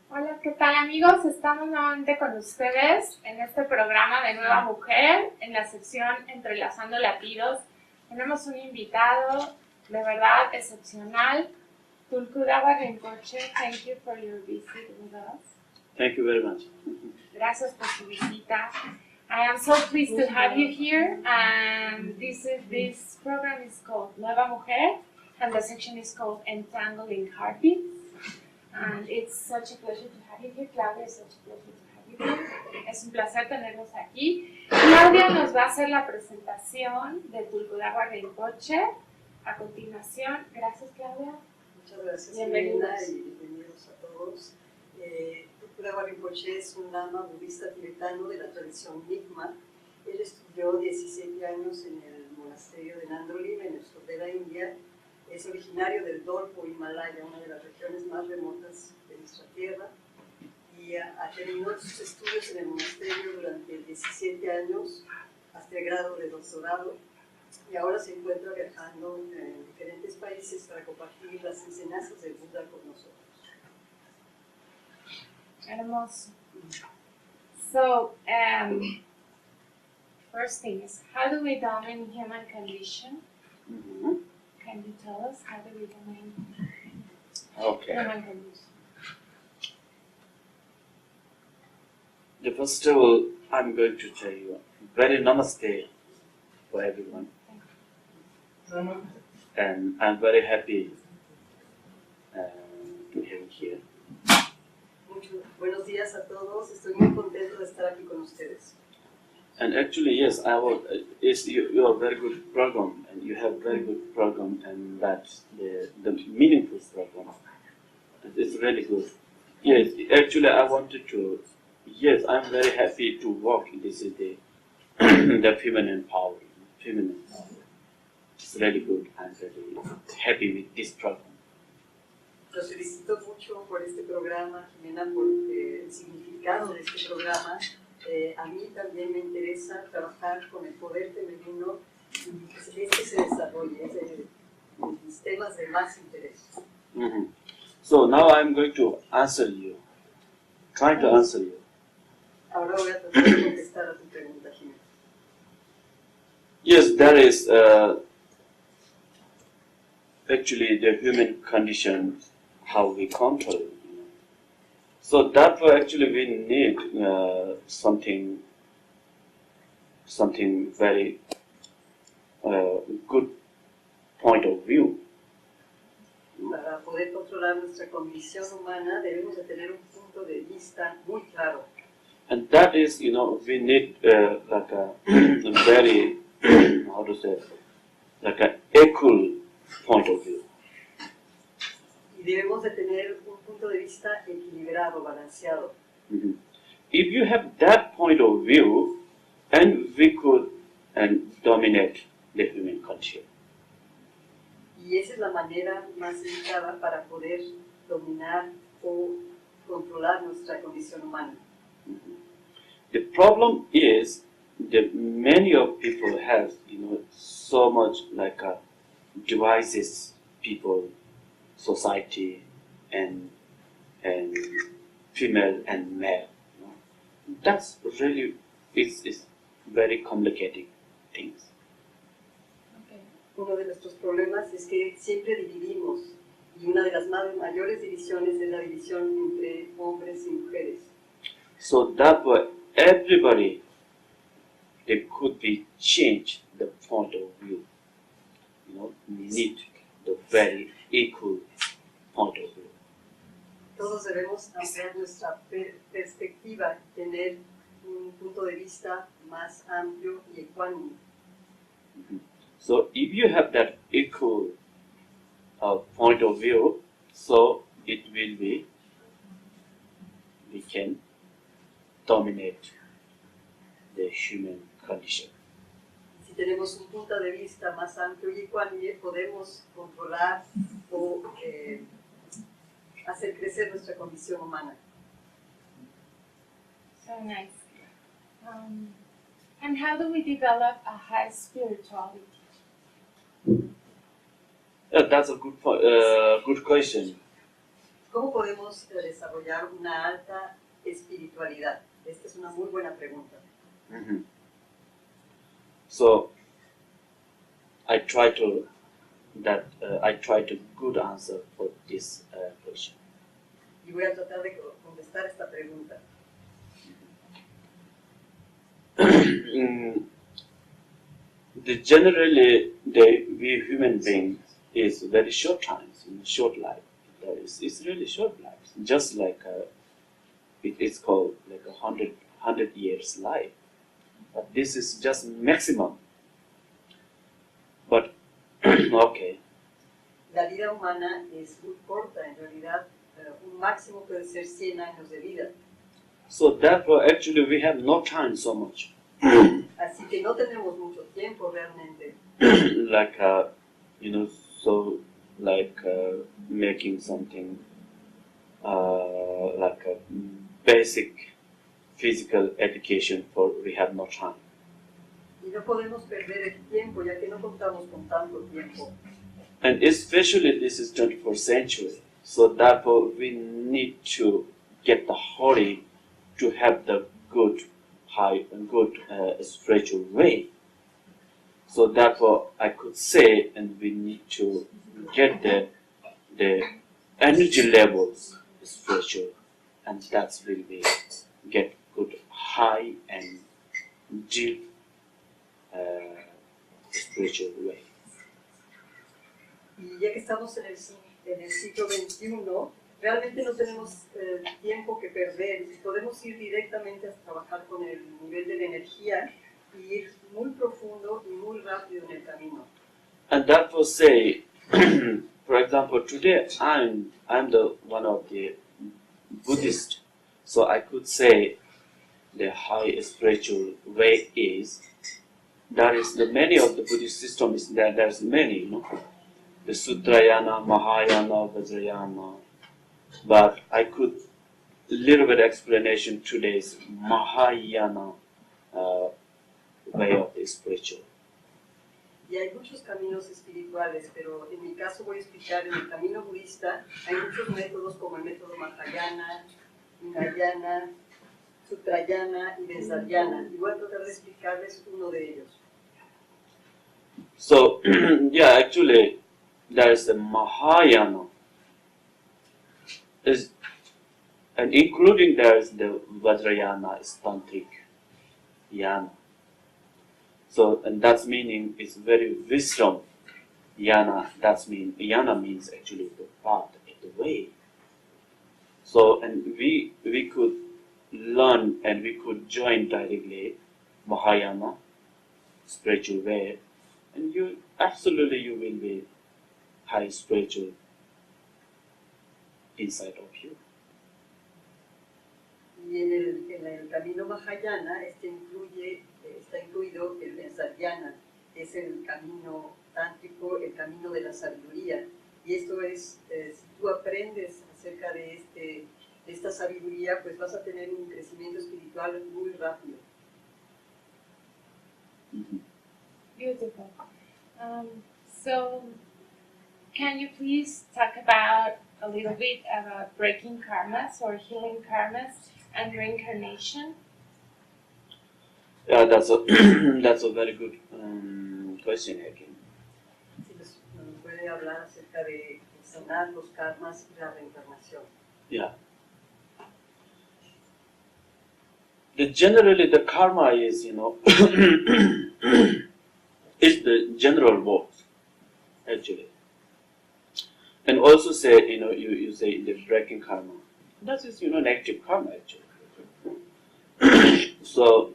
Hola, ¿qué tal amigos? Estamos nuevamente con ustedes en este programa de Nueva Mujer, en la sección Entrelazando Latidos. Tenemos un invitado de verdad excepcional, Tulku Dawa Rinpoche. Thank you for your visit with us. Thank you very much. Gracias por su visita. I am so pleased to have you here. This program is called Nueva Mujer, and the section is called Entangling Heartbeats. And it's such a pleasure to have you here, Claudia. It's such a pleasure to have you here. Es un placer tenerlos aquí. Claudia nos va a hacer la presentación de Tulku Dawa Rinpoche. A continuación, gracias Claudia. Muchas gracias, Bienvenidos. Ximena, y bienvenidos a todos. Tulku Dawa Rinpoche es un lama budista tibetano de la tradición Nyingma. Él estudió 17 años en el monasterio de Nandrolim, en el sur de la India. Es originario del Dolpo, Himalaya, una de las regiones más remotas de nuestra tierra, y terminó sus estudios en el monasterio durante 17 años, hasta el grado de doctorado, y ahora se encuentra viajando en diferentes países para compartir las enseñanzas del Buda con nosotros. Hermoso. So, first thing is, how do we dominate human condition? Can you tell us how do we dominate human condition? The first of all, I'm going to tell you very namaste for everyone. And I'm very happy to have you here. Buenos días a todos, estoy muy contento de estar aquí con ustedes. And actually, yes, you are very good program, and you have very good program, and that's the meaningful program. It's really good. Yes, actually, I wanted to. Yes, I'm very happy to work in this the the feminine power. It's really good. I'm very happy with this program. Los felicito mucho por este programa, Ximena, por el significado de este programa. A mí también me interesa trabajar con el poder femenino y que se desarrolle, es de mis temas de más interés. So now I'm going to answer you. Trying to answer you. Ahora voy a tratar de contestar a tu pregunta, Ximena. Yes, there is actually the human condition, how we control it. So therefore, actually, we need something very good point of view. Para poder controlar nuestra condición humana debemos de tener un punto de vista muy claro. And that is, we need like a very, how to say, like an equal point of view. Y debemos de tener un punto de vista equilibrado, balanceado. If you have that point of view, and we could dominate the human culture. Y esa es la manera más indicada para poder dominar o controlar nuestra condición humana. The problem is that many of people have, so much like devices, people, society, and female and male. That's really it's very complicated things. Okay. Uno de nuestros problemas es que siempre dividimos, y una de las mayores divisiones es la división entre hombres y mujeres. So therefore, everybody, they could be changed the point of view. Need the very equal point of view. Todos debemos ampliar nuestra perspectiva y tener un punto de vista más amplio y ecuánime. So if you have that equal point of view, so it will be, we can dominate the human condition. Si tenemos un punto de vista más amplio y ecuánime, podemos controlar o hacer crecer nuestra condición humana. So nice. And how do we develop a high spirituality? That's a good question. ¿Cómo podemos desarrollar una alta espiritualidad? Esta es una muy buena pregunta. Mm-hmm. So I try to good answer for this question. Y voy a tratar de contestar esta pregunta. Generally, we human beings is very short times, short life. It's really short life. Just like it's called like 100 years life. But this is just maximum. But okay. La vida humana es muy corta, en realidad un máximo puede ser 100 años de vida. So therefore, actually, we have no time so much. Así que no tenemos mucho tiempo realmente. Like so like making something like a basic physical education for we have no time. Y no podemos perder el tiempo, ya que no contamos con tanto tiempo. And especially this is 21st century, so therefore we need to get the hurry to have the good spiritual way. So therefore I could say, and we need to get the energy levels spiritual, and that's will be get good high and deep spiritual way. Y ya que estamos en el siglo XXI, realmente no tenemos tiempo que perder y podemos ir directamente a trabajar con el nivel de la energía y ir muy profundo y muy rápido en el camino. And therefore say, for example, today I'm the one of the Buddhist, so I could say the high spiritual way is there is the many of the Buddhist systems there's many, the Sutrayana, Mahayana, Vajrayana, but I could little bit explanation today's Mahayana way of the spiritual. Y hay muchos caminos espirituales, pero en mi caso voy a explicar en el camino budista hay muchos métodos como el método Mahayana, Hinayana, Sutrayana y Vajrayana, y voy a tratar de explicarles uno de ellos. So yeah, actually there is the Mahayana, and including there is the Vajrayana, is Tantric Yana. So, and that's meaning it's very wisdom Yana. Yana means actually the path, the way. So, and we could learn and we could join directly Mahayana, spiritual way, and you will be high spiritual inside of you. Y en el camino Mahayana está incluido el Vajrayana, que es el camino tántrico, el camino de la sabiduría. Y esto es, si tú aprendes acerca de esta sabiduría, pues vas a tener un crecimiento espiritual muy rápido. Beautiful. So, can you please talk about a little bit about breaking karmas or healing karmas and reincarnation? Yeah, that's a very good question again. Si nos puede hablar acerca de sanar los karmas y la reencarnación. Yeah. Generally, the karma is, is the general word, actually. And also say, you say the breaking karma. That is, negative karma, actually. So,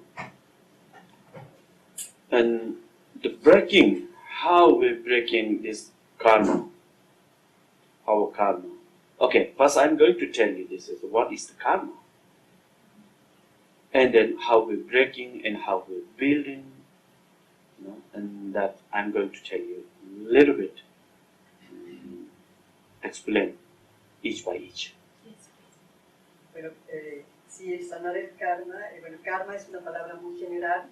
and the breaking, how we breaking this karma, our karma. Okay, first I'm going to tell you this is what is the karma. And then how we're breaking and how we're building, and that I'm going to tell you a little bit, explain each by each. Yes, bueno, sí, el sanar el karma, karma es una palabra muy general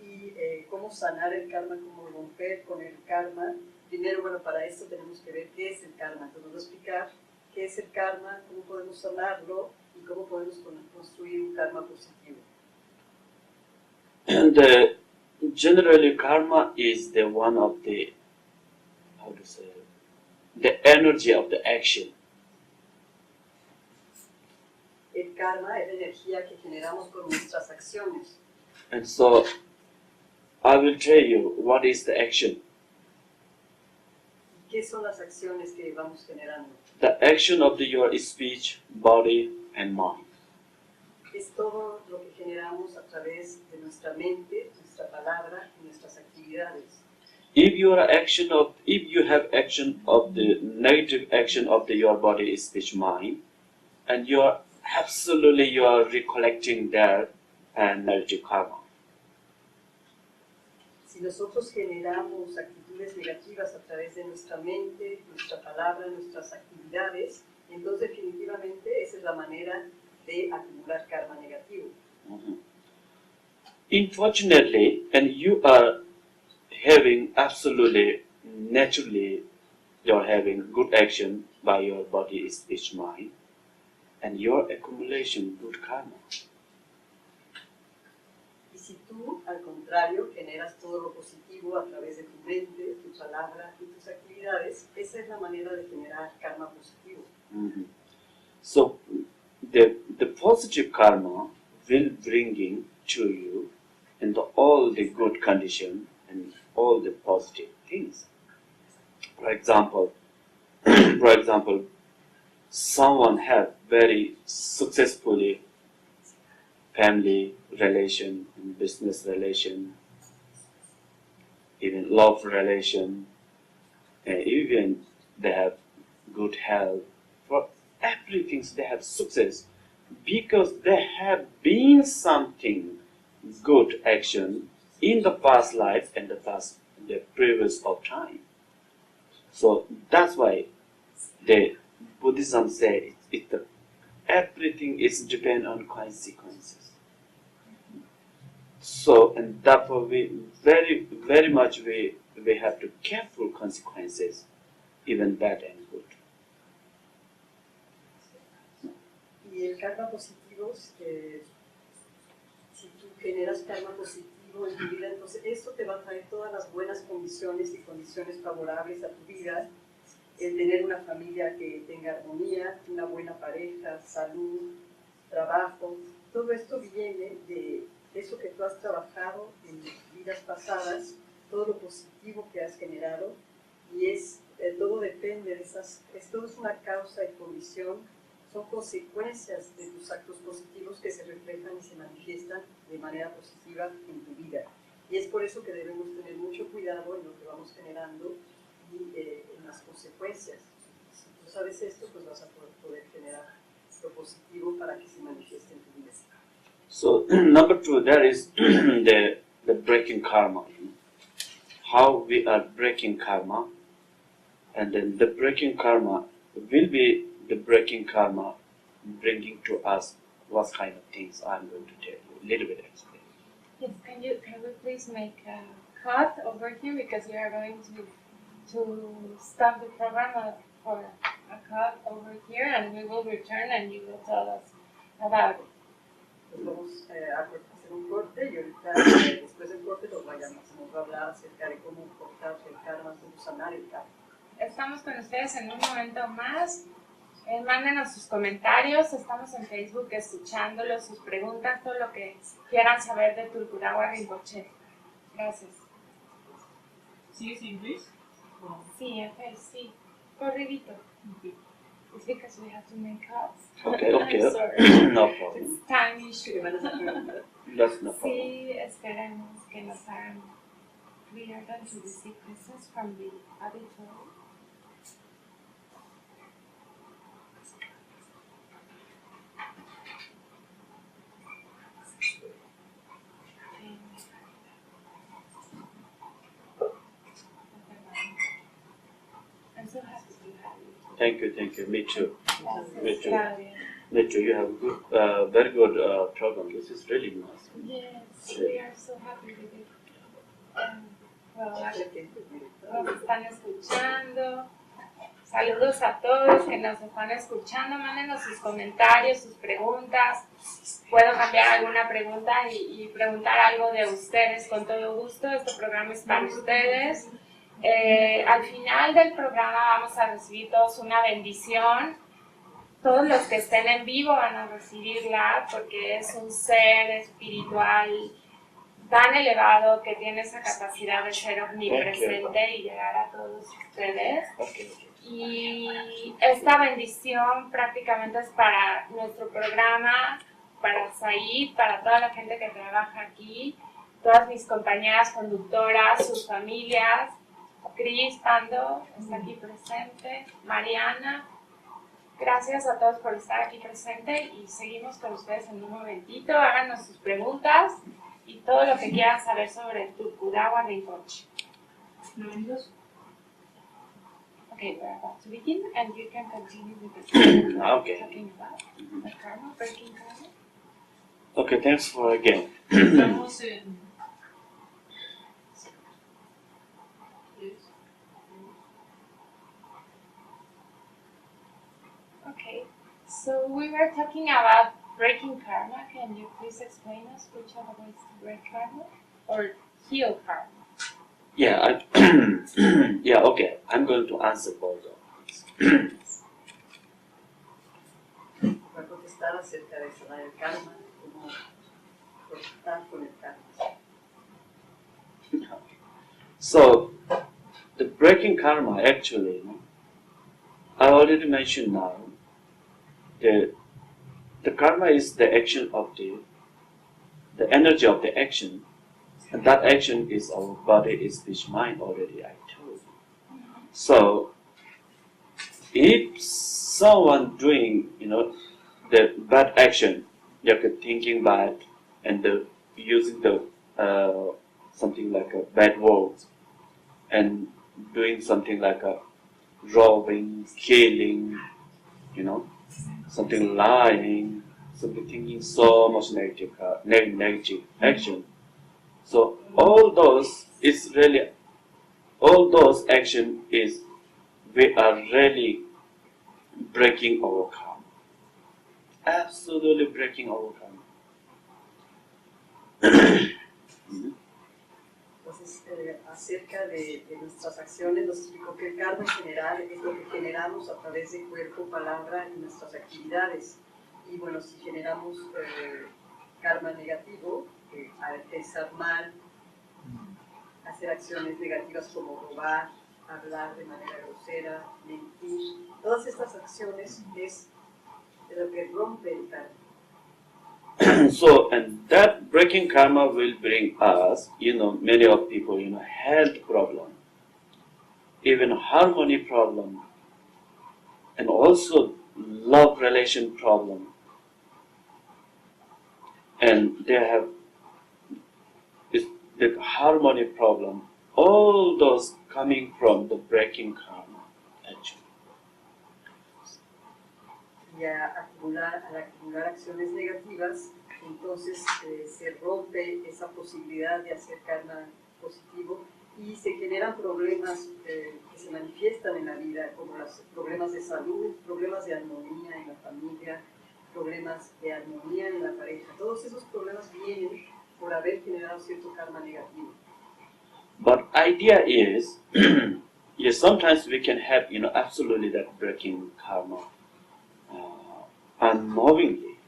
y cómo sanar el karma, cómo romper con el karma. Primero, para esto tenemos que ver qué es el karma. Entonces, vamos a explicar qué es el karma, cómo podemos sanarlo y cómo podemos construir un karma positivo. And generally, karma is the one of the, how to say, the energy of the action. El karma es la energía que generamos con nuestras acciones. And so, I will tell you what is the action. ¿Qué son las acciones que vamos generando? The action of your speech, body, and mind. Es todo lo que generamos a través de nuestra mente, nuestra palabra y nuestras actividades. If you have action of the negative action of your body, speech, mind, and you are recollecting their negative karma. Si nosotros generamos actitudes negativas a través de nuestra mente, nuestra palabra, nuestras actividades, entonces definitivamente esa es la manera de acumular karma negativo. Mm-hmm. Unfortunately, and you are having absolutely, naturally, you're having good action by your body, speech, mind, and your accumulation good karma. Y si tú, al contrario, generas todo lo positivo a través de tu mente, tu palabra y tus actividades, esa es la manera de generar karma positivo. Mm-hmm. So, the positive karma will bringing to you and all the good condition and all the positive things. For example, someone have very successfully family relation, business relation, even love relation, and even they have good health. For everything they have success because they have been something good action in the past life and the previous of time. So that's why the Buddhism say everything is depend on consequences. So and therefore we very much we have to careful consequences, even bad and good. Y el karma positivo, si tú generas karma positivo en tu vida, entonces esto te va a traer todas las buenas condiciones y condiciones favorables a tu vida, el tener una familia que tenga armonía, una buena pareja, salud, trabajo. Todo esto viene de eso que tú has trabajado en vidas pasadas, todo lo positivo que has generado, y todo depende de todo es una causa y condición. Son consecuencias de tus actos positivos que se reflejan y se manifiestan de manera positiva en tu vida. Y es por eso que debemos tener mucho cuidado en lo que vamos generando y en las consecuencias. Si tú sabes esto, pues vas a poder generar lo positivo para que se manifieste en tu vida. So number 2, that is the breaking karma. How we are breaking karma, and then the breaking karma will be the breaking karma bringing to us what kind of things I'm going to tell you. A little bit explain. Yes, can we please make a cut over here because we are going to stop the program for a cut over here and we will return and you will tell us about it. Pues vamos a hacer un corte y ahorita después del corte nos va a hablar acerca de cómo cortar el karma, cómo sanar el karma. Estamos con ustedes en un momento más. Mándenos sus comentarios, estamos en Facebook escuchándolos, sus preguntas, todo lo que quieran saber de Tulku Dawa Rinpoche. Gracias. ¿Sí es inglés? Sí, okay, sí. Corridito. Okay. It's because we have to make cuts. Okay. I'm sorry. No problem. It's time issue. That's no problem. Sí, esperemos que nos hagan. We are going to receive questions from the auditorium. I'm so happy to have you. Thank you. Me too. Me too. Claudia. Me too. You have good, very good program. This is really nice. Yes, we are so happy with it. Well, nos están escuchando. Saludos a todos que nos están escuchando, mándenos sus comentarios, sus preguntas. Puedo cambiar alguna pregunta y preguntar algo de ustedes con todo gusto. Este programa es para ustedes. Al final del programa vamos a recibir todos una bendición. Todos los que estén en vivo van a recibirla porque es un ser espiritual tan elevado que tiene esa capacidad de ser omnipresente y llegar a todos ustedes. Y esta bendición prácticamente es para nuestro programa, para Said, para toda la gente que trabaja aquí, todas mis compañeras conductoras, sus familias, Cris, Pando, está aquí presente, Mariana. Gracias a todos por estar aquí presente y seguimos con ustedes en un momentito. Háganos sus preguntas y todo lo que quieran saber sobre el Tulku Dawa Rinpoche. Okay, we're about to begin and you can continue with the Okay. talking about the karma, breaking karma. Okay, thanks for again. Estamos en... Okay, so we were talking about breaking karma. Can you please explain us which are the ways to break karma or heal karma? Yeah, yeah, okay. I'm going to answer both of these. Para contestar acerca de sanar el karma, cómo cortar con el karma. So, the breaking karma actually, I already mentioned now, the karma is the action of the energy of the action, and that action is our body, speech, mind already I told you. So, if someone doing, the bad action, like thinking bad and using the something like a bad words and doing something like a robbing, killing, something lying, something thinking so much negative action. So all those action is we are really breaking our karma. Absolutely breaking our karma. Entonces, acerca de nuestras acciones, nos explicó que el karma en general es lo que generamos a través de cuerpo, palabra y nuestras actividades. Y bueno, si generamos karma negativo, al pensar mal, hacer acciones negativas como robar, hablar de manera grosera, mentir, todas estas acciones es lo que rompe el karma. So, and that breaking karma will bring us, many of people, health problem, even harmony problem, and also love relation problem. And they have the harmony problem, all those coming from the breaking karma, actually. Y al acumular acciones negativas, entonces se rompe esa posibilidad de hacer karma positivo y se generan problemas que se manifiestan en la vida, como los problemas de salud, problemas de armonía en la familia, problemas de armonía en la pareja. Todos esos problemas vienen por haber generado cierto karma negativo. But idea is, yes, sometimes we can have, absolutely that breaking karma unknowingly.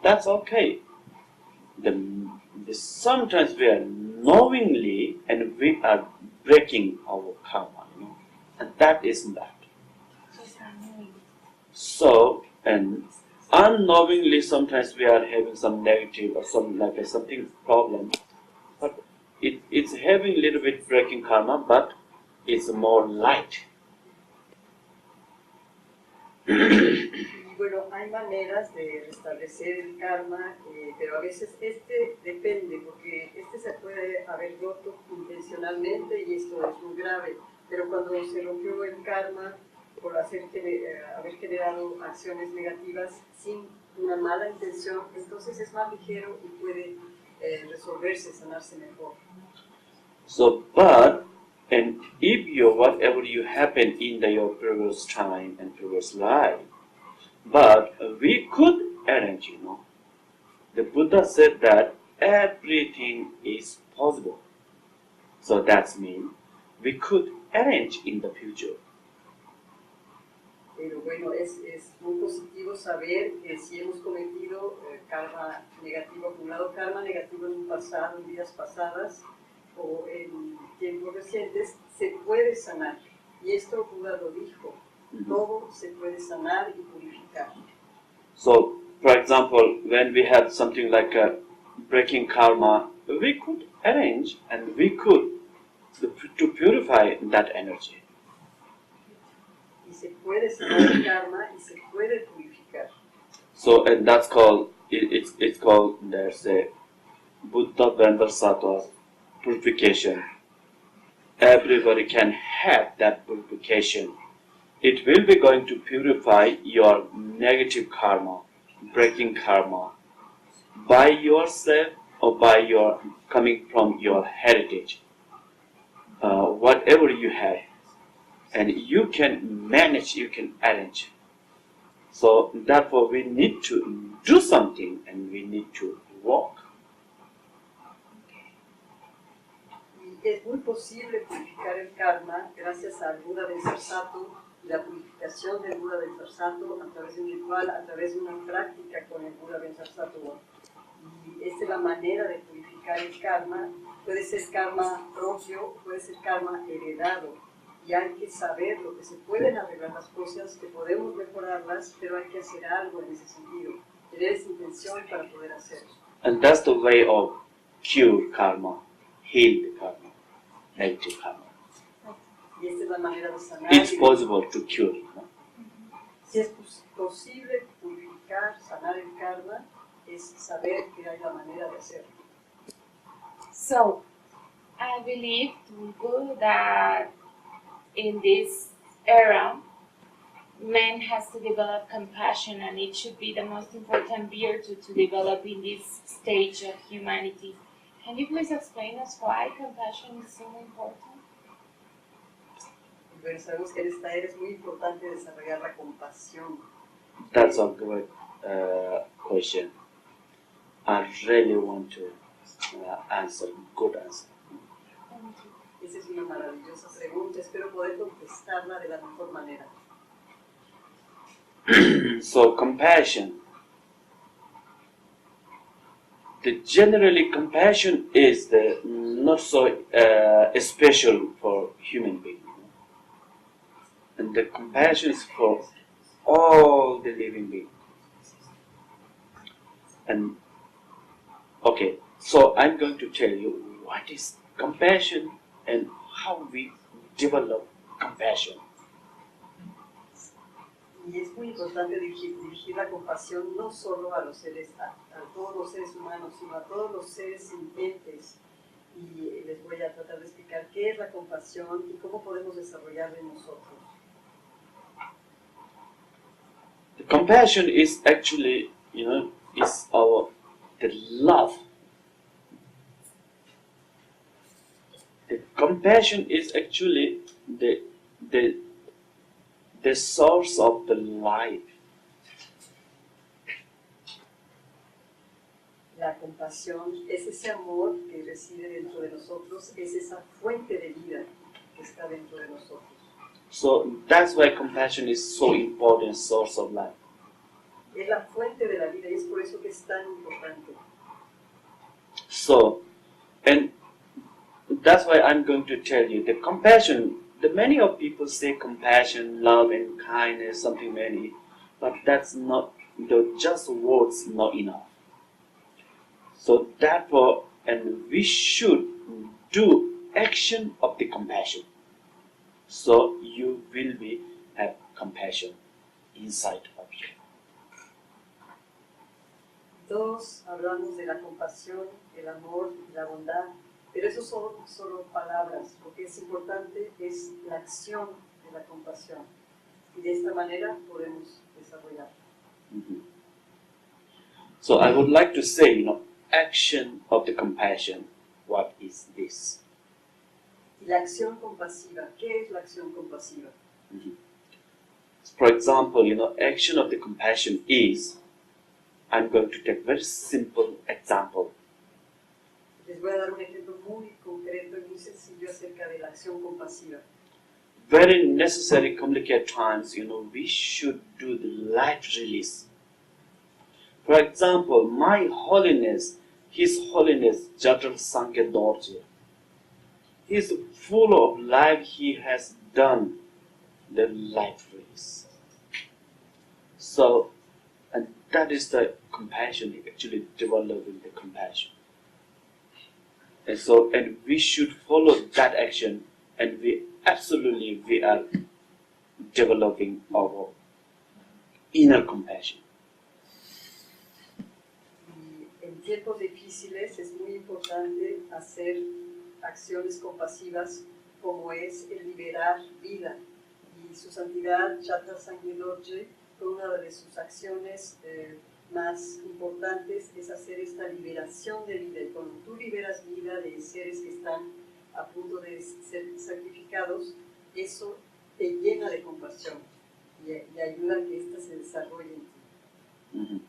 That's okay. Sometimes we are knowingly and we are breaking our karma, and that isn't that. So, and unknowingly sometimes we are having some negative or something problem, but it's having a little bit breaking karma, but it's more light. Bueno, hay maneras de restablecer el karma, pero a veces depende, porque se puede haber roto intencionalmente y esto es muy grave. Pero cuando se rompió el karma por haber generado acciones negativas sin una mala intención, entonces es más ligero y puede resolverse, sanarse mejor. So, but And if whatever you happen in your previous time and previous life, but we could arrange, The Buddha said that everything is possible. So that means we could arrange in the future. Pero bueno, es muy positivo saber que si hemos cometido karma negativo, acumulado karma negativo en un pasado, en vidas pasadas o en tiempos recientes, se puede sanar. Y esto Buda lo dijo, todo se puede sanar y purificar. So, for example, when we had something like a breaking karma, we could arrange and we could to purify that energy. Y se puede sanar el karma y se puede purificar. So, and that's called, it's called, there's a Buddha Sattva purification. Everybody can have that purification. It will be going to purify your negative karma, breaking karma, by yourself or by your coming from your heritage. Whatever you have, and you can manage, you can arrange. So therefore we need to do something and we need to work. Y es muy posible purificar el karma gracias al Buda del Sarsato y la purificación del Buda del Sarsato a través de un ritual, a través de una práctica con el Buda del Sarsato. Y esta es la manera de purificar el karma. Puede ser karma propio, puede ser karma heredado. Y hay que saber lo que se pueden arreglar las cosas, que podemos mejorarlas, pero hay que hacer algo en ese sentido. Tener esa intención para poder hacerlo. And that's the way of cure karma, heal the karma, negative karma. Y esta es la manera de sanar. It's possible to cure. Si es posible purificar, sanar el karma, es saber que hay la manera de hacerlo. So, I believe, Tulku, that in this era, man has to develop compassion, and it should be the most important virtue to develop in this stage of humanity. Can you please explain us why compassion is so important? Bueno, sabemos que en esta era es muy importante desarrollar la compasión. That's a great question. I really want to answer, good answer. Esa es una maravillosa pregunta, espero poder contestarla de la mejor manera. So compassion. Generally, compassion is not so special for human beings. And the compassion is for all the living beings. And okay, so I'm going to tell you what is compassion and how we develop compassion. Y es muy importante dirigir la compasión no solo a los seres, a todos los seres humanos, sino a todos los seres sintientes. Y les voy a tratar de explicar qué es la compasión y cómo podemos desarrollarla en nosotros. The compassion is actually, is the love. The compassion is actually the source of the life. La compasión es ese amor que reside dentro de nosotros, es esa fuente de vida que está dentro de nosotros. So that's why compassion is so important source of life. Es la fuente de la vida y es por eso que es tan importante. So, and that's why I'm going to tell you the compassion. Many of people say compassion, love, and kindness, something many, but that's not just words, not enough. So therefore, and we should do action of the compassion. So you will have compassion inside of you. Todos hablamos de la compasión, el amor y la bondad, pero eso son solo palabras. Lo que es importante es la acción de la compasión. Y de esta manera podemos desarrollar. Mm-hmm. So I would like to say, action of the compassion. What is this? La acción compasiva, ¿qué es la acción compasiva? For example, action of the compassion is, I'm going to take very simple example. Les voy a dar un ejemplo muy concreto y muy sencillo acerca de la acción compasiva. Very necessary, complicated times, we should do the light release. For example, My Holiness, His Holiness Jadral Sangye Dorje, he is full of life. He has done the light release. So, and that is the compassion, actually developing the compassion. And so, and we should follow that action, and we are developing our inner compassion. Y en tiempos difíciles es muy importante hacer acciones compasivas como es el liberar vida. Y su santidad Jadral Sangye Dorje, una de sus acciones más importantes es hacer esta liberación de vida. Y cuando tú liberas vida de seres que están a punto de ser sacrificados, eso te llena de compasión y ayuda a que ésta se desarrolle en ti. Mm-hmm.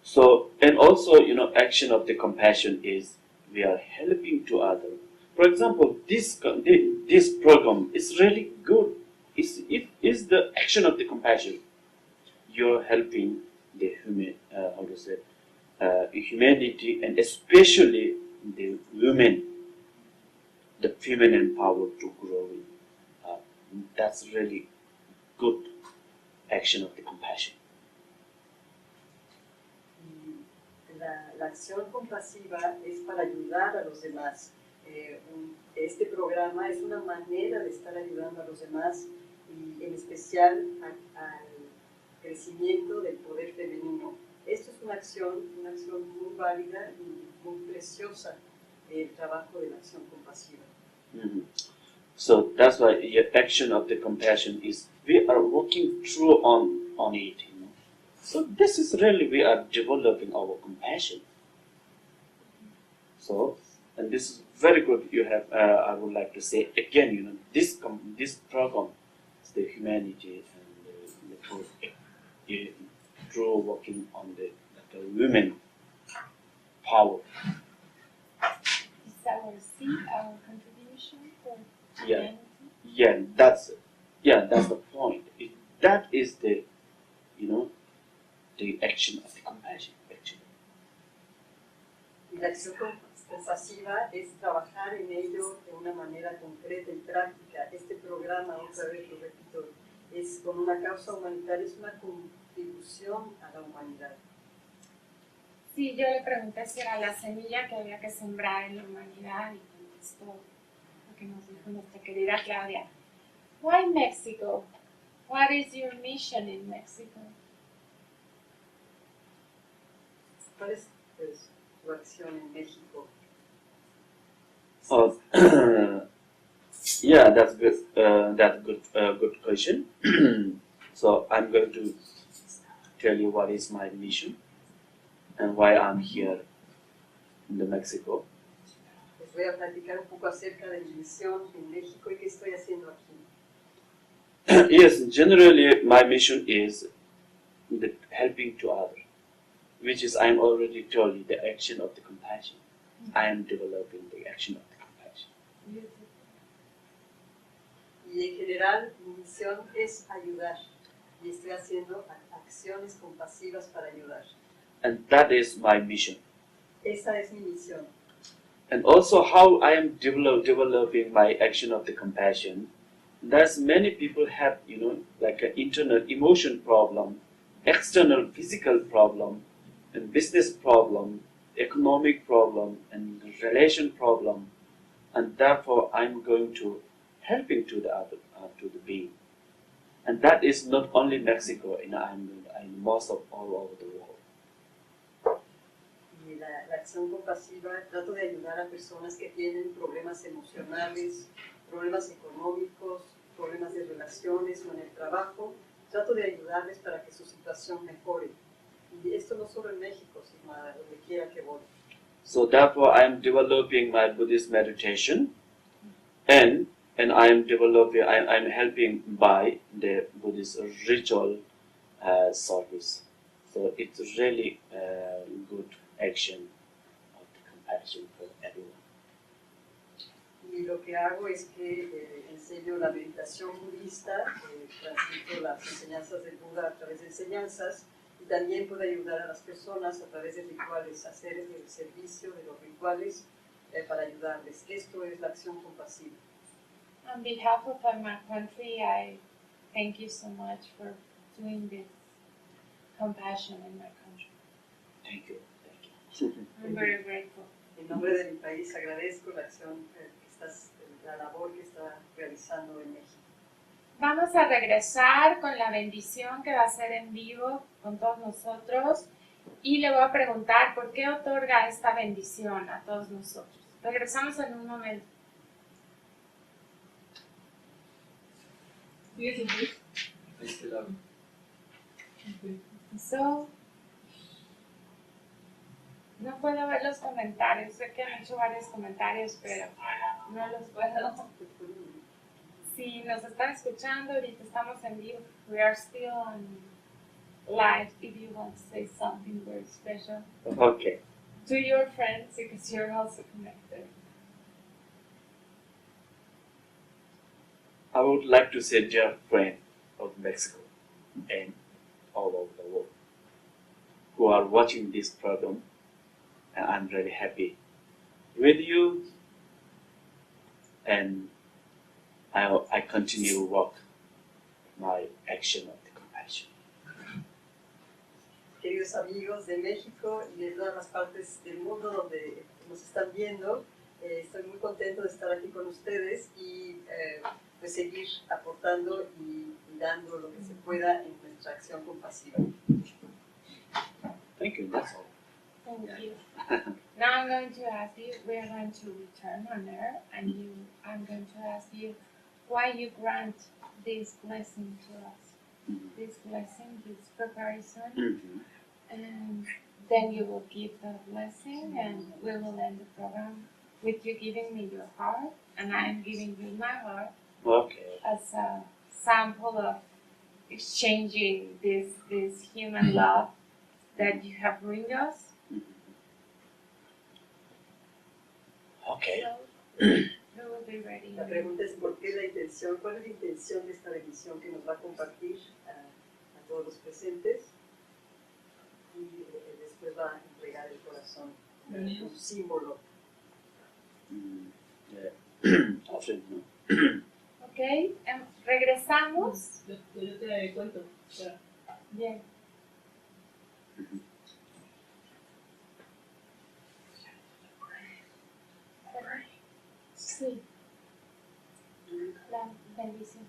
So, and also, action of the compassion is we are helping to others. For example, this program is really good. It is the action of the compassion. You're helping the humanity, and especially the women, the feminine power to grow. That's really good action of the compassion. La acción compasiva es para ayudar a los demás. Este programa es una manera de estar ayudando a los demás y en especial al crecimiento del poder femenino. Esto es una acción muy válida y muy preciosa, el trabajo de la acción compasiva. Mm-hmm. So that's why the action of the compassion is we are working through on it. So this is really we are developing our compassion. So, and this is very good. You have I would like to say again, this program is the humanity and the through working on the women power. Is that our contribution for Yeah. humanity? That's the point. That is the the action of the compassion actually. Y la acción compasiva es trabajar en ello de una manera concreta y práctica. Este programa, otra vez lo repito, es con una causa humanitaria, es una contribución a la humanidad. Sí, yo le pregunté si era la semilla que había que sembrar en la humanidad y contestó lo que nos dijo nuestra querida Claudia. Why Mexico? What is your mission in Mexico? ¿Cuál es tu acción en México? Yeah, that's good. That's good question. So I'm going to tell you what is my mission and why I'm here in the Mexico. Les voy a platicar un poco acerca de mi misión en México y qué estoy haciendo aquí. Yes, generally my mission is the helping to others, which is I'm already told you the action of the compassion. I am developing the action of the compassion. Y en general mi misión es ayudar y estoy haciendo acciones compasivas para ayudar. And that is my mission. Esa es mi misión. And also how I am developing my action of the compassion. There's many people have, like an internal emotion problem, external physical problem, and business problem, economic problem, and relation problem. And therefore I'm going to helping to the other, to the being. And that is not only Mexico, I'm most of all over the world. Y la acción compasiva, trato de ayudar a personas que tienen problemas emocionales, problemas económicos, problemas de relaciones o en el trabajo. Trato de ayudarles para que su situación mejore. Y esto no solo en México, sino a donde quiera que voy. So therefore I am developing my Buddhist meditation. and I'm developing, I'm helping by the Buddhist ritual service. So it's really good action of the compassion for everyone. Y lo que hago es que enseño la meditación budista, transmito las enseñanzas del Buda a través de enseñanzas y también puedo ayudar a las personas a través de rituales, hacer el servicio de los rituales para ayudarles. Esto es la acción compasiva. On behalf of my country, I thank you so much for doing this compassion in my country. Thank you. Thank you. I'm very grateful. En nombre de mi país agradezco la acción, la labor que está realizando en México. Vamos a regresar con la bendición que va a ser en vivo con todos nosotros y le voy a preguntar por qué otorga esta bendición a todos nosotros. Regresamos en un momento. Yes, English. Este lado. Okay. So, no puedo ver los comentarios. Sé que han hecho varios comentarios, pero no los puedo. Si nos están escuchando, ahorita estamos en vivo. We are still on live. If you want to say something very special Okay. to your friends, because you're also connected. I would like to say, dear friend of Mexico and all over the world who are watching this program, and I'm really happy with you, and I continue work my action of the compassion. Queridos amigos de México y de todas las partes del mundo donde nos están viendo, estoy muy contento de estar aquí con ustedes y pues seguir aportando y dando lo que se pueda en nuestra acción compasiva. Thank you. That's all. Thank you. Now I'm going to ask you, we are going to return on air, and I'm going to ask you why you grant this blessing to us. This blessing, this preparation, Mm-hmm. and then you will give the blessing, and we will end the program with you giving me your heart, and I am giving you my heart Okay. as a sample of exchanging this human love that you have bring us. Okay. So, we will be ready. La pregunta es ¿por qué la intención? ¿Cuál es la intención de esta bendición que nos va a compartir a todos los presentes? Y después va a entregar el corazón, un símbolo. Yeah. Often, no. Ok, regresamos. Yo te cuento. Ya. Bien. Sí. La bendición.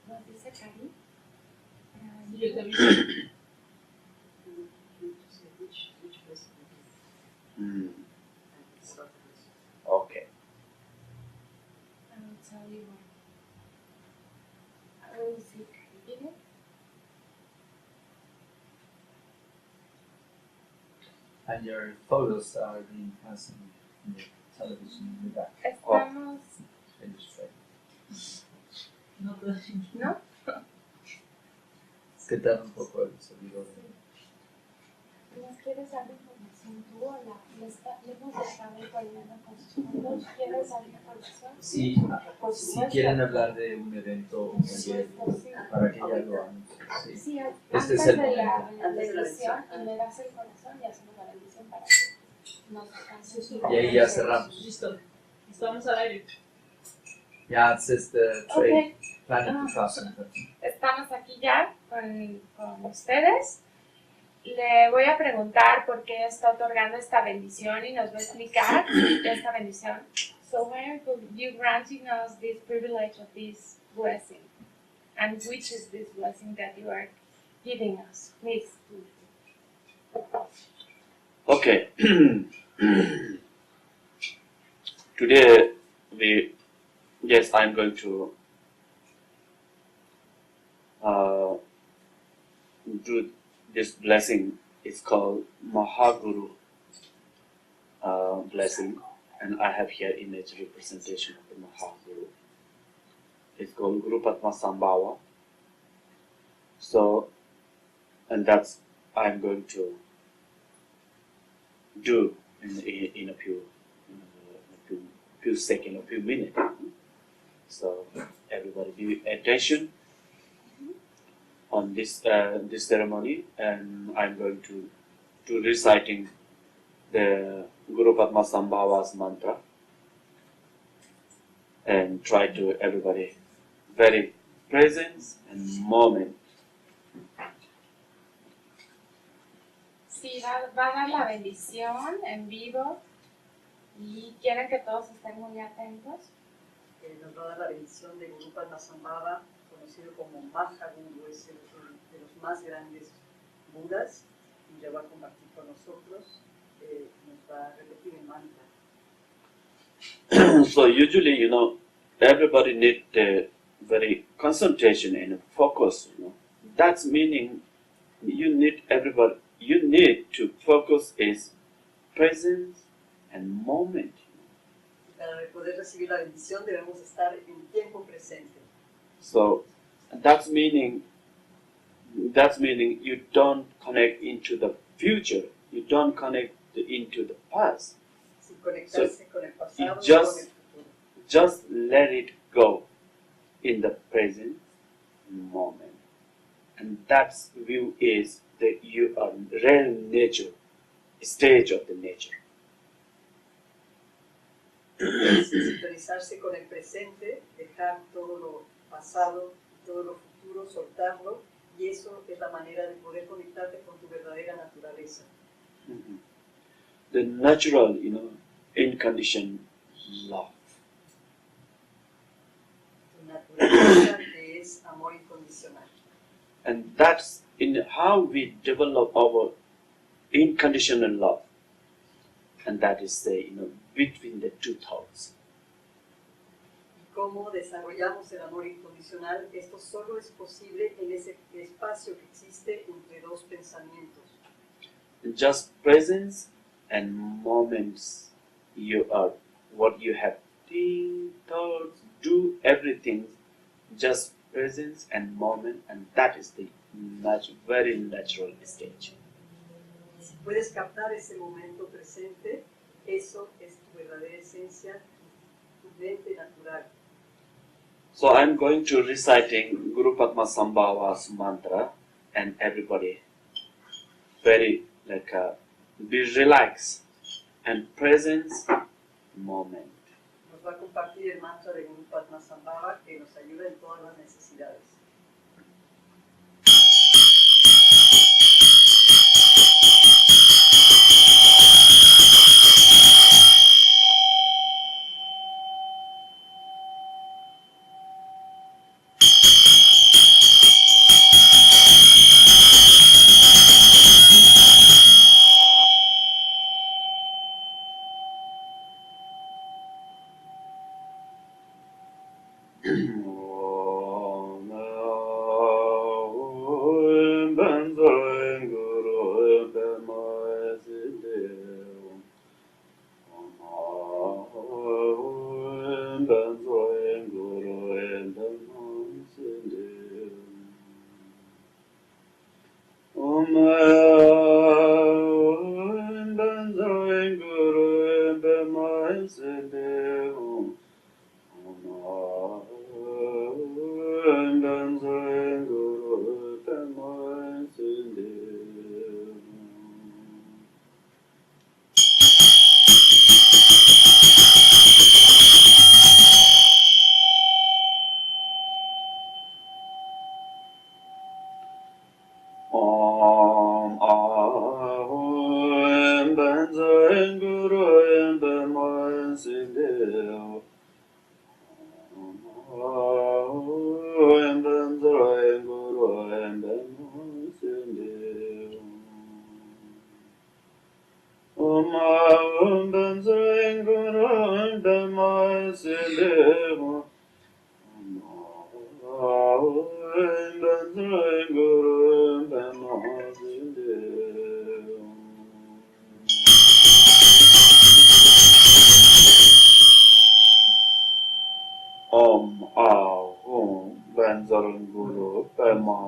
Nos dice Cari. Sí, yo te aviso. Which blessing? Mm. Start the blessing. Okay. I will tell you what. I will see Cari. Give it. And your photos are being passed in the television in the back. Estamos. Illustrated. No te ¿No? Es que tarda un poco el sonido de... ¿Nos quieres dar información tú o le hemos estado coordinando con sus fondos? ¿Quieres dar información? Si, Por si supuesto. quieren hablar de un evento o un Por taller, supuesto, sí. para que ya lo anuncie. Sí. Sí, Este antes es el de la momento. Antes de la bendición, bendición. y me das el corazón y hacemos la bendición para que nos alcance. Y ahí ya cerramos. Listo. Estamos al aire. Yeah, it says the trade Ok, planning to cross. estamos aquí ya con ustedes. Le voy a preguntar por qué está otorgando esta bendición y nos va a explicar esta bendición. So why are you granting us this privilege of this blessing? And which is this blessing that you are giving us? Please. Okay. Today, I'm going to do this blessing. It's called Mahaguru blessing, and I have here image representation of the Mahaguru. It's called Guru Padma Sambhava. So, and that's I'm going to do in a few seconds, a few minutes. So everybody give attention on this this ceremony, and I'm going to reciting the Guru Padma Sambhava's mantra, and try to everybody very presence and moment. Sí, va a dar la bendición en vivo y quieren que todos estén muy atentos. Nos va a dar la bendición de Guru Padma Sambhava, conocido como Mahaguru, es el de los más grandes budas, y lo va a compartir con nosotros, nos va a repetir el mantra. So usually, everybody need very concentration and focus. That's meaning you need to focus is presence and moment. Para poder recibir la bendición debemos estar en tiempo presente. So that's meaning you don't connect into the future. You don't connect into the past. Sin conectarse con el pasado you y just- con el futuro. Just let it go in the present moment. And that view is that you are real nature, stage of the nature. Sintonizarse con el presente, dejar todo lo pasado y todo lo futuro, soltarlo, y eso es la manera de poder conectarte con tu verdadera naturaleza. Mhm. The natural, unconditioned love. Tu naturaleza que es amor incondicional. And that's in how we develop our unconditional love. And that is between the two thoughts. Y cómo desarrollamos el amor incondicional, esto solo es posible en ese espacio que existe entre dos pensamientos. Just presence and moments. You are what you have think, thoughts, do everything. Just presence and moment, and that is the very natural stage. Si puedes captar ese momento presente, eso es tu verdadera esencia, tu mente natural. So I'm going to reciting Guru Padma Sambhava's mantra, and everybody very be relaxed and presence moment. Nos va a compartir el mantra de Guru Padma Sambhava que nos ayuda en todas las necesidades.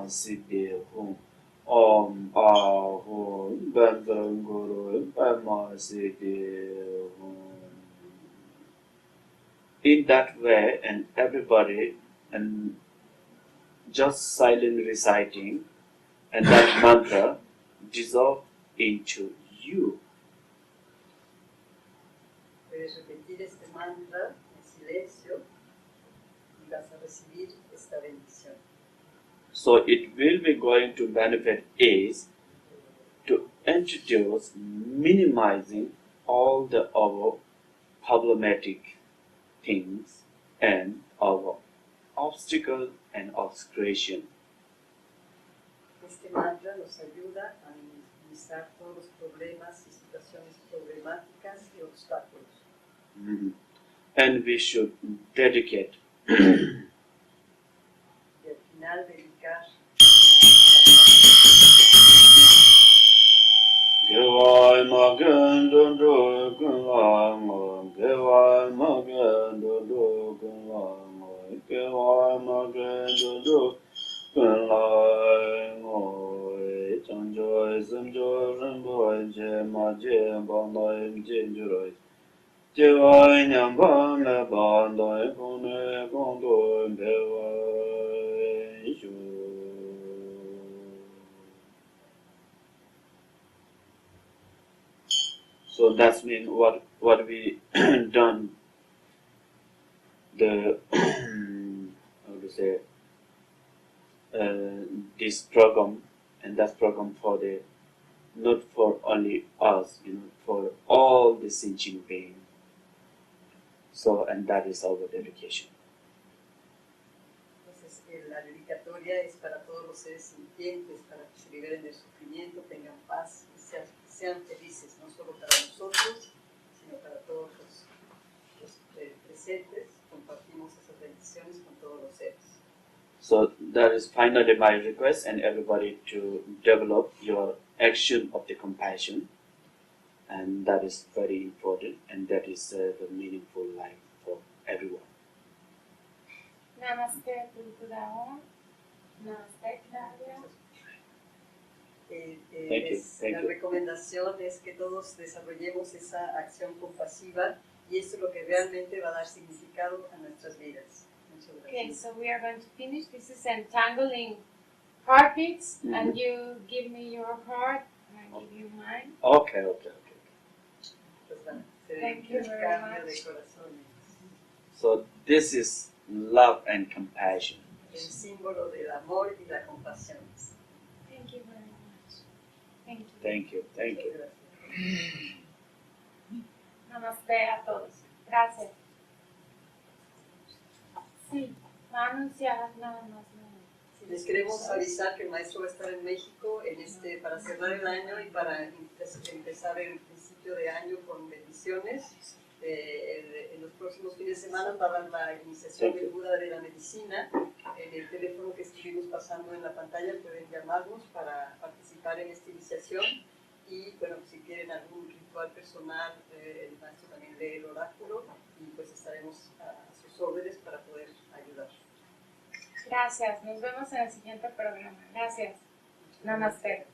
Siddhi Hum. Om Ahum Bendam Guru Pema Siddhi Hum. In that way, and everybody, and just silent reciting, and that mantra dissolve into you. Puedes repetir este mantra en silencio y vas a recibir esta bendición. So it will be going to benefit is to introduce minimizing all the our problematic things and our obstacle and obscuration. Este mantra nos ayuda a minimizar todos los problemas y situaciones problemáticas y obstáculos. And we should dedicate Y al final dedicar Gewai Magen Dodo Gewai Mo Gewai Magen Dodo Gewai Mo Gewai Magen Dodo Gewai Mo Changjoi Samjoi Rinpoche Je Ma Je Ba Noi Je Juroi Gewai Nyamba Me Ba Noi Kone Kondo Bewai Shu. So that's mean what we done the how to say this program, and that program for the not for only us, for all the sentient being. So, and that is our dedication. Entonces, la dedicatoria es para todos los seres sintientes, para que se liberen del sufrimiento, tengan paz y sean felices, no solo para nosotros, sino para todos los presentes. Compartimos esas bendiciones con todos los seres. So that is finally my request, and everybody to develop your action of the compassion, and that is very important, and that is the meaningful life for everyone. Namaste, Tulku Dawa. Namaste, Claudia. La recomendación es que todos desarrollemos esa acción compasiva y eso es lo que realmente va a dar significado a nuestras vidas. Muchas Okay, gracias. so we are going to finish. This is entangling heartbeats, and you give me your heart, and I give you mine. Okay. Pues van a hacer Thank you el very cambio much. de corazones. So this is love and compassion. El símbolo del amor y la compasión. Thank you very much. Thank you. Thank you. Muchas gracias. Namaste a todos. Gracias. Sí, va a anunciar nada más. Les queremos avisar que el maestro va a estar en México para cerrar el año y para empezar el principio de año con bendiciones. En los próximos fines de semana va a dar la iniciación del Buda de la medicina. En el teléfono que estuvimos pasando en la pantalla pueden llamarnos para participar en esta iniciación. Y bueno, si quieren algún ritual personal, el maestro también lee el oráculo y pues estaremos a sus órdenes para poder ayudar. Gracias. Nos vemos en el siguiente programa. Gracias. Namaste.